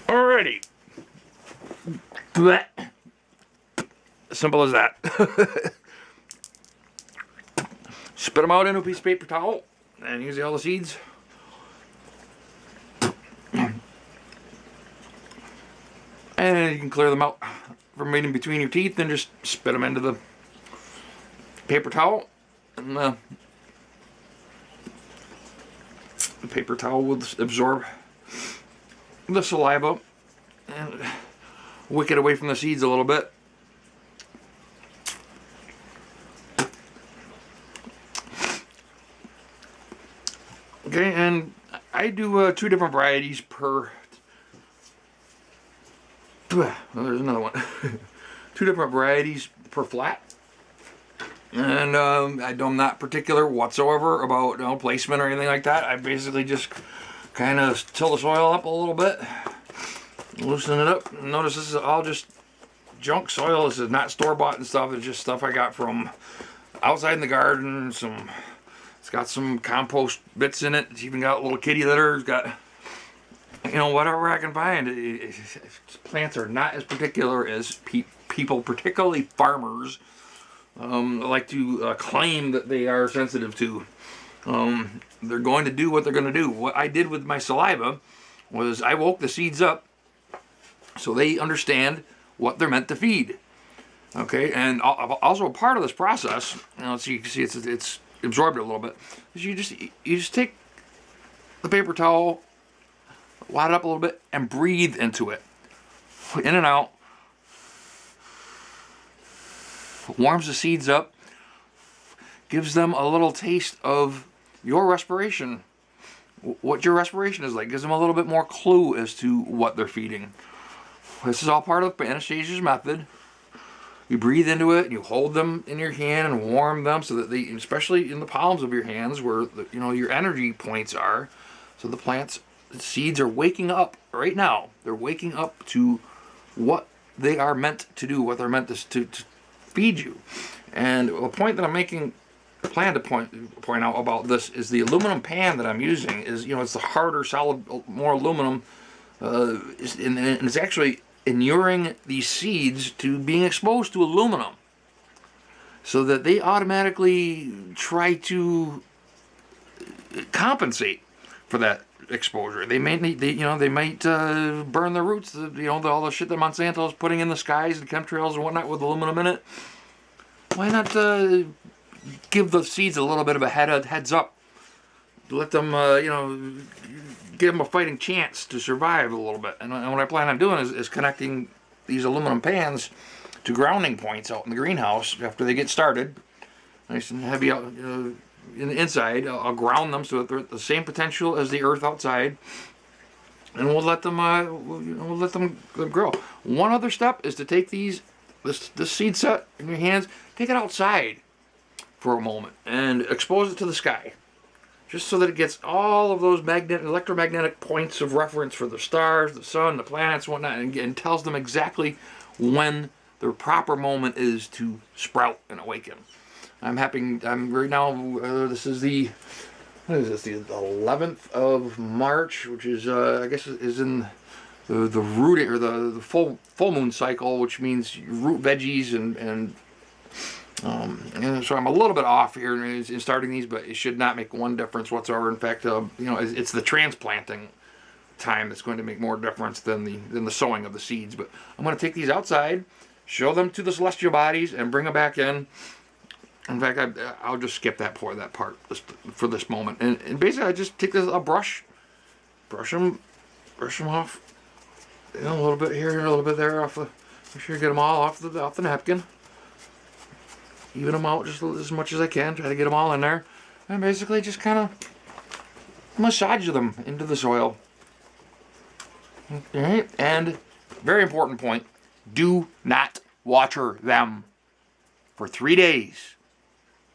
Alrighty. Blech. Simple as that. Spit them out into a piece of paper towel and use all the seeds. And you can clear them out from in between your teeth and just spit them into the paper towel. And the paper towel will absorb the saliva and wick it away from the seeds a little bit. Okay, and I do 2 different varieties per. Oh, there's another one. 2 different varieties per flat, and I'm not particular whatsoever about placement or anything like that. I basically just kind of till the soil up a little bit, loosen it up. Notice this is all just junk soil. This is not store-bought and stuff. It's just stuff I got from outside in the garden. It's got some compost bits in it. It's even got a little kitty litter. It's got, whatever I can find. Plants are not as particular as people, particularly farmers, like to claim that they are sensitive to. They're going to do what they're going to do. What I did with my saliva was I woke the seeds up so they understand what they're meant to feed. Okay, and also a part of this process, so you can see it's absorbed it a little bit, is you just take the paper towel, wad it up a little bit, and breathe into it, in and out. Warms the seeds up, gives them a little taste of your respiration, what your respiration is like, gives them a little bit more clue as to what they're feeding. This is all part of Anastasia's method. You breathe into it, and you hold them in your hand and warm them so that they, especially in the palms of your hands where your energy points are, so the seeds are waking up right now. They're waking up to what they are meant to do, what they're meant to feed you. And a point that I'm plan to point out about this is the aluminum pan that I'm using is, it's the harder, solid, more aluminum, and it's actually inuring these seeds to being exposed to aluminum, so that they automatically try to compensate for that exposure. They might burn the roots, all the shit that Monsanto's putting in the skies and chemtrails and whatnot with aluminum in it. Why not give the seeds a little bit of a heads up? Let them, give them a fighting chance to survive a little bit. And what I plan on doing is connecting these aluminum pans to grounding points out in the greenhouse after they get started. Nice and heavy out in the inside. I'll ground them so that they're at the same potential as the earth outside, and we'll let them grow. One other step is to take this seed set in your hands, take it outside for a moment, and expose it to the sky, just so that it gets all of those electromagnetic points of reference for the stars, the sun, the planets, and whatnot, and tells them exactly when the proper moment is to sprout and awaken. I'm right now, this is the 11th of March, which is, I guess, is in the rooting, or the full moon cycle, which means root veggies and so I'm a little bit off here in starting these, but it should not make one difference whatsoever. In fact, it's the transplanting time that's going to make more difference than the sowing of the seeds. But I'm going to take these outside, show them to the celestial bodies, and bring them back in. In fact, I'll just skip that part for this moment. And basically, I just take a brush them off, a little bit here, a little bit there, make sure you get them all off the napkin. Even them out just as much as I can. Try to get them all in there. And basically just kind of massage them into the soil. Okay. And very important point, do not water them for 3 days.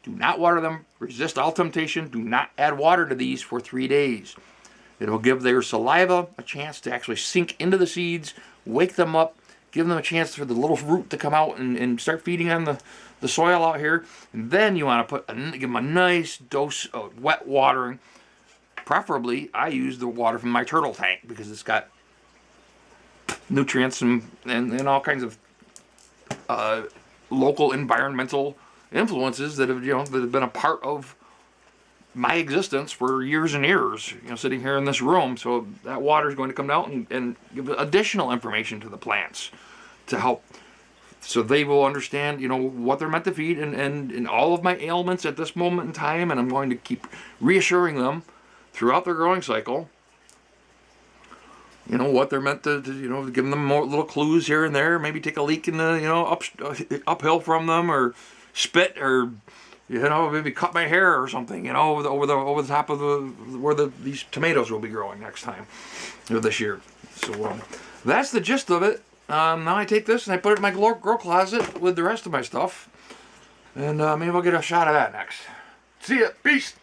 Do not water them. Resist all temptation. Do not add water to these for 3 days. It'll give their saliva a chance to actually sink into the seeds, wake them up, give them a chance for the little root to come out and start feeding on the soil out here. And then you want to give them a nice dose of wet watering. Preferably, I use the water from my turtle tank because it's got nutrients and all kinds of local environmental influences that have, that have been a part of my existence for years and years, sitting here in this room. So that water is going to come down and give additional information to the plants to help, so they will understand, what they're meant to feed and all of my ailments at this moment in time. And I'm going to keep reassuring them throughout their growing cycle, what they're meant to give them more little clues here and there. Maybe take a leak in the, uphill from them, or spit, or maybe cut my hair or something, over the top of where these tomatoes will be growing next time, or this year. So that's the gist of it. Now I take this and I put it in my grow closet with the rest of my stuff, and maybe we'll get a shot of that next. See ya, peace.